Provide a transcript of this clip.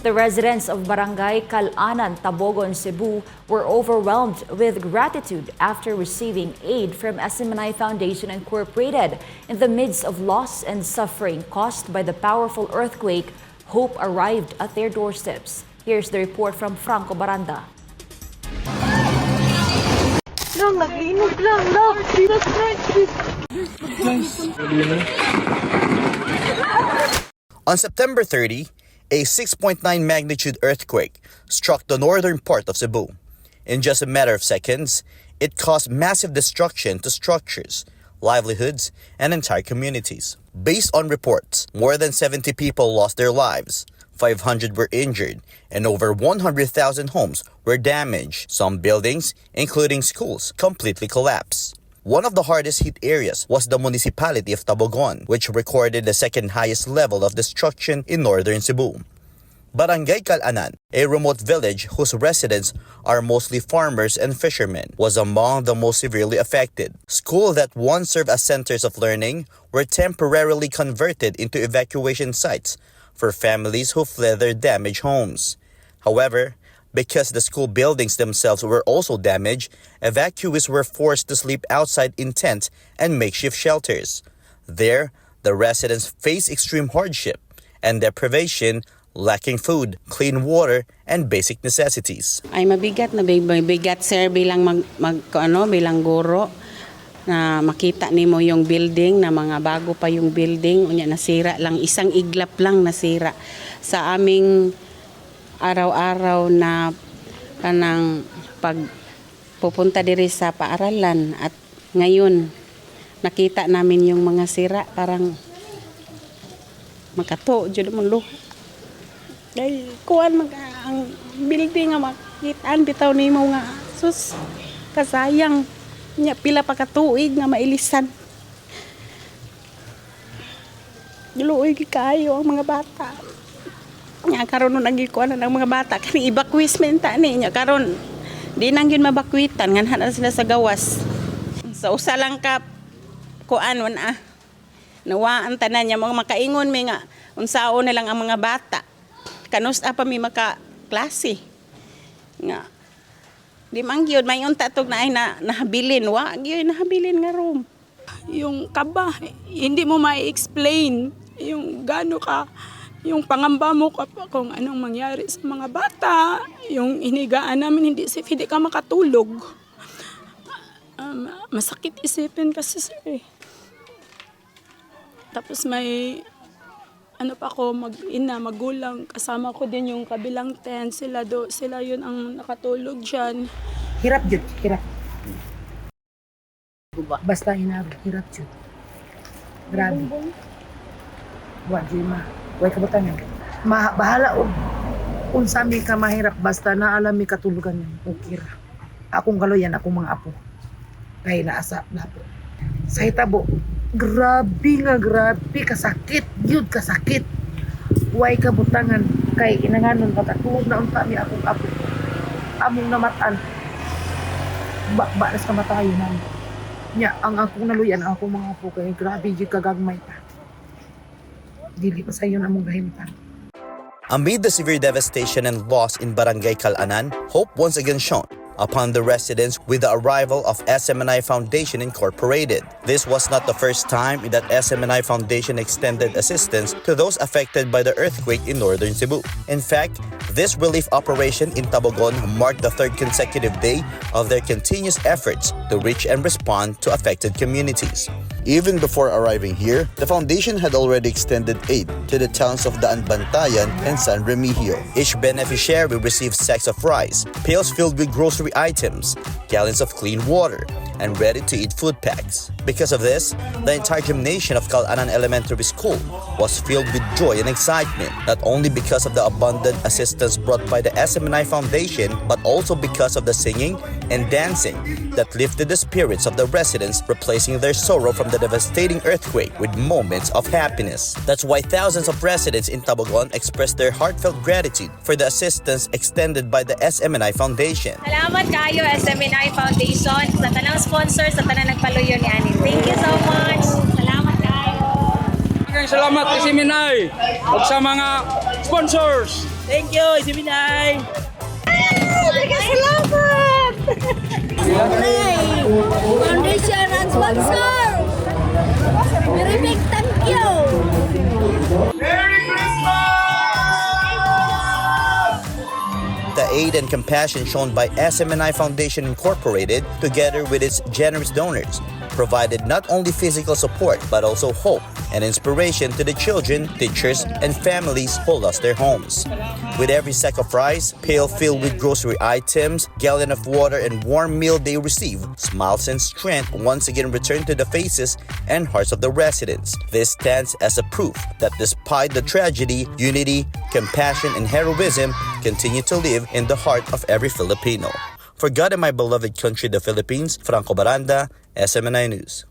The residents of Barangay Kal-anan, Tabogon, Cebu were overwhelmed with gratitude after receiving aid from SMNI Foundation Incorporated. In the midst of loss and suffering caused by the powerful earthquake, hope arrived at their doorsteps. Here's the report from Franco Baranda. Naglinog lang, Jesus Christ. On September 30, a 6.9 magnitude earthquake struck the northern part of Cebu. In just a matter of seconds, it caused massive destruction to structures, livelihoods, and entire communities. Based on reports, more than 70 people lost their lives, 500 were injured, and over 100,000 homes were damaged. Some buildings, including schools, completely collapsed. One of the hardest hit areas was the municipality of Tabogon, which recorded the second highest level of destruction in northern Cebu. Barangay Kal-anan, a remote village whose residents are mostly farmers and fishermen, was among the most severely affected. Schools that once served as centers of learning were temporarily converted into evacuation sites for families who fled their damaged homes. However, because the school buildings themselves were also damaged, evacuees were forced to sleep outside in tents and makeshift shelters. There, the residents faced extreme hardship and deprivation, lacking food, clean water, and basic necessities. Ay mabigat sir bilang bilang guro na makita nimo yung building na mga bago pa yung building unya nasira lang, isang iglap lang nasira sa aming araw-araw na kanang pagpupunta diri sa paaralan. At ngayon nakita namin yung mga sira, parang makato jud mo lo. Dahil kuan ang building nga makitaan bitaw nimo nga sus kasayang nya pila pa ka tuig nga mailisan. Luoy kayo ang mga bata. Nya karon nun nagikuan ang mga bata kani evacuation ta ni nya karon di nang gyud mabakwitan nganhan na sila sa gawas. Sa usa lang ka kuan nawaan tanan nya mga makaingon mi nga unsaon na lang ang mga bata. Kanus pa mi maka klase nga di man gyud may unta tog na ay nahabilin wa gyud nahabilin nga room. Yung kaba, hindi mo ma-explain yung gaano ka, yung pangamba mo kung anong mangyari sa mga bata, yung inigaan namin hindi ka makatulog. Masakit isipin kasi sir. Tapos may pa ako magulang, kasama ko din yung kabilang tent, sila yun ang nakatulog dyan. Hirap jud, hirap. Basta hirap jud. Grabe. Wa jud way kabutangan. Bahala og unsa mi ka mahirap basta naalam mi katulugan okay ra. Akong kaloyan, akong mga apo. Kay naasa lapo. Sa hitabo, grabe kasakit, yun kasakit. Way kabutangan kay inanganon patatulog na unta mi akong apo. Among namatan. Ba sa matayo na. Nya ang akong naluyan ang akong mga apo kay grabe jud kagagmay pa. Dili pa sayon among gahimtan. Amid the severe devastation and loss in Barangay Kal-anan, hope once again shone upon the residents with the arrival of SMNI Foundation Incorporated. This was not the first time that SMNI Foundation extended assistance to those affected by the earthquake in northern Cebu. In fact, this relief operation in Tabogon marked the third consecutive day of their continuous efforts to reach and respond to affected communities. Even before arriving here, the foundation had already extended aid to the towns of Daan Bantayan and San Remigio. Each beneficiary received sacks of rice, pails filled with grocery items, gallons of clean water, and ready-to-eat food packs. Because of this, the entire gymnasium of Kal-anan Elementary School was filled with joy and excitement, not only because of the abundant assistance brought by the SMNI Foundation, but also because of the singing and dancing that lifted the spirits of the residents, replacing their sorrow from the devastating earthquake with moments of happiness. That's why thousands of residents in Tabogon expressed their heartfelt gratitude for the assistance extended by the SMNI Foundation. Salamat kayo SMNI Foundation sa tanang sponsor sa tanang nagpaluyo ni Ani. Thank you so much. Salamat kayo. Salamat SMNI ug sa mga sponsors. Thank you, SMNI. Foundation and sponsor. Very big thank you. The aid and compassion shown by SMNI Foundation Incorporated, together with its generous donors, provided not only physical support but also hope and inspiration to the children, teachers, and families who lost their homes. With every sack of rice, pail filled with grocery items, gallon of water, and warm meal they receive, smiles and strength once again return to the faces and hearts of the residents. This stands as a proof that despite the tragedy, unity, compassion, and heroism continue to live in the heart of every Filipino. For God and my beloved country, the Philippines, Franco Baranda, SMNI News.